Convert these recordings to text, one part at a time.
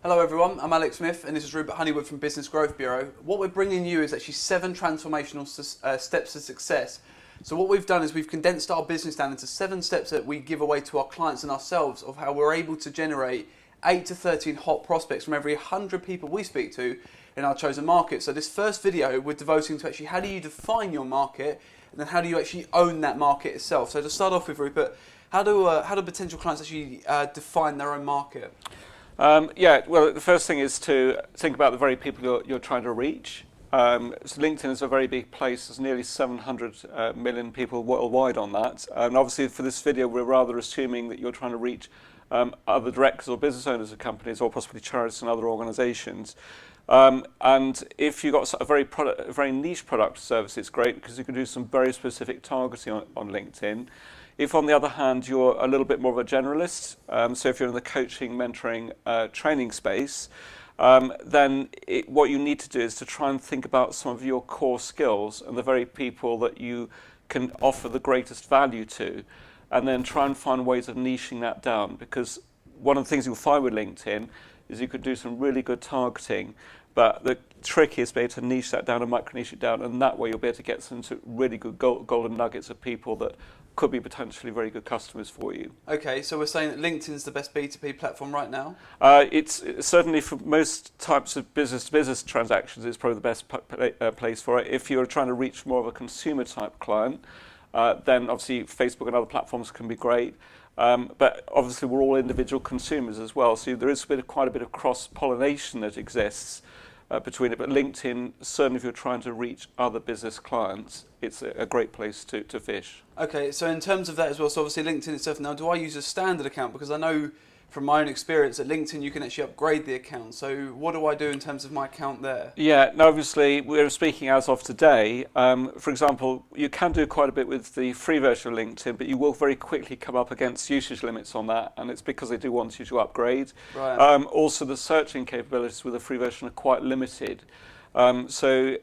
Hello everyone, I'm Alex Smith and this is Rupert Honeywood from Business Growth Bureau. What we're bringing you is actually 7 transformational steps to success. So what we've done is we've condensed our business down into 7 steps that we give away to our clients and ourselves of how we're able to generate 8 to 13 hot prospects from every 100 people we speak to in our chosen market. So this first video we're devoting to actually how do you define your market and then how do you actually own that market itself. So to start off with, Rupert, how do potential clients actually define their own market? Yeah, well, the first thing is to think about the very people you're trying to reach. So LinkedIn is a very big place. There's nearly 700 million people worldwide on that. And obviously for this video, we're rather assuming that you're trying to reach other directors or business owners of companies or possibly charities and other organizations. And if you've got a very niche product or service, it's great because you can do some very specific targeting on LinkedIn. If, on the other hand, you're a little bit more of a generalist, so if you're in the coaching, mentoring, training space, then what you need to do is to try and think about some of your core skills and the very people that you can offer the greatest value to, and then try and find ways of niching that down. Because one of the things you'll find with LinkedIn is you could do some really good targeting, but the trick is to be able to niche that down and micro-niche it down, and that way you'll be able to get some really good golden nuggets of people that could be potentially very good customers for you. Okay, so we're saying that LinkedIn's the best B2B platform right now? It's certainly for most types of business-to-business transactions, it's probably the best place for it. If you're trying to reach more of a consumer type client, then obviously Facebook and other platforms can be great. But obviously we're all individual consumers as well, so there is quite a bit of cross-pollination that exists between it. But LinkedIn, certainly if you're trying to reach other business clients, it's a great place to fish. Okay, so in terms of that as well, so obviously LinkedIn itself, now do I use a standard account? Because I know from my own experience at LinkedIn you can actually upgrade the account. So what do I do in terms of my account there? Yeah, now obviously we're speaking as of today. For example, you can do quite a bit with the free version of LinkedIn, but you will very quickly come up against usage limits on that, and it's because they do want you to upgrade. Right. Also, the searching capabilities with the free version are quite limited. So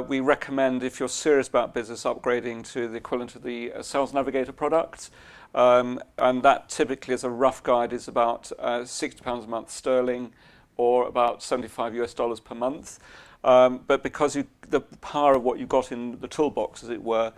we recommend, if you're serious about business, upgrading to the equivalent of the Sales Navigator product. And that typically, as a rough guide, is about £60 a month sterling, or about $75 per month. But because the power of what you've got in the toolbox, as it were,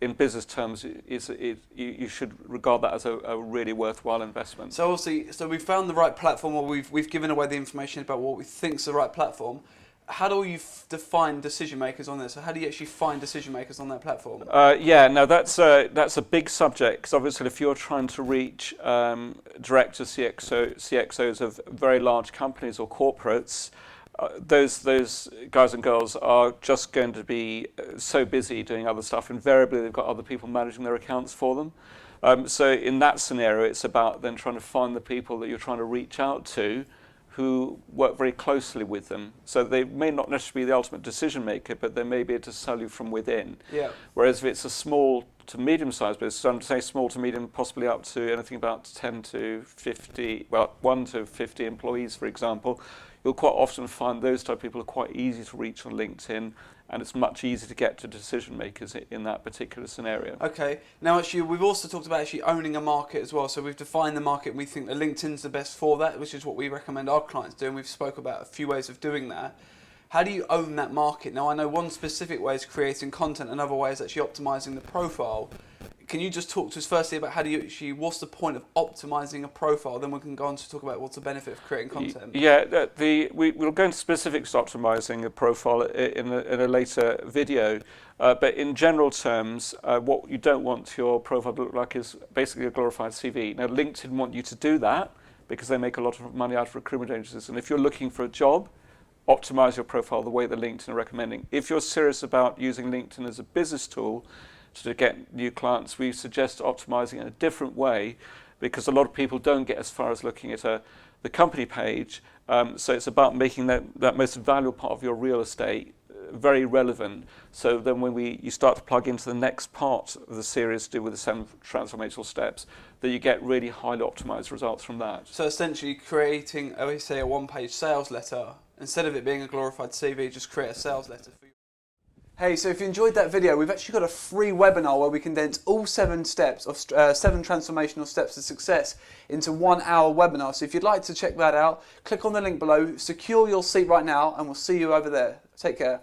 in business terms, you should regard that as a really worthwhile investment. So obviously, so we've found the right platform, or we've given away the information about what we think is the right platform. How do you define decision makers on this? So how do you actually find decision makers on that platform? Yeah, no, that's a big subject, because obviously if you're trying to reach directors, CXOs of very large companies or corporates, those guys and girls are just going to be so busy doing other stuff. Invariably, they've got other people managing their accounts for them. So in that scenario, it's about then trying to find the people that you're trying to reach out to who work very closely with them. So they may not necessarily be the ultimate decision maker, but they may be able to sell you from within. Yeah. Whereas if it's a small to medium-sized business, so I'm say small to medium, possibly up to anything about 10 to 50, well, 1 to 50 employees, for example, you'll quite often find those type of people are quite easy to reach on LinkedIn, and it's much easier to get to decision makers in that particular scenario. Okay. Now, actually, we've also talked about actually owning a market as well. So we've defined the market, and we think that LinkedIn's the best for that, which is what we recommend our clients do. And we've spoke about a few ways of doing that. How do you own that market? Now, I know one specific way is creating content, another way is actually optimizing the profile. Can you just talk to us firstly about how do you actually, what's the point of optimizing a profile? Then we can go on to talk about what's the benefit of creating content. Yeah, we'll go into specifics to optimizing a profile in a later video. But in general terms, what you don't want your profile to look like is basically a glorified CV. Now, LinkedIn want you to do that because they make a lot of money out of recruitment agencies. And if you're looking for a job, optimize your profile the way that LinkedIn are recommending. If you're serious about using LinkedIn as a business tool to get new clients, we suggest optimizing in a different way, because a lot of people don't get as far as looking at the company page. So it's about making that most valuable part of your real estate very relevant. So then when you start to plug into the next part of the series to do with the 7 transformational steps, that you get really highly optimized results from that. So essentially creating, say, a one-page sales letter, instead of it being a glorified CV, just create a sales letter for you. Hey, so if you enjoyed that video, we've actually got a free webinar where we condense all 7 steps of 7 transformational steps to success into 1 hour webinar. So if you'd like to check that out, click on the link below, secure your seat right now, and we'll see you over there. Take care.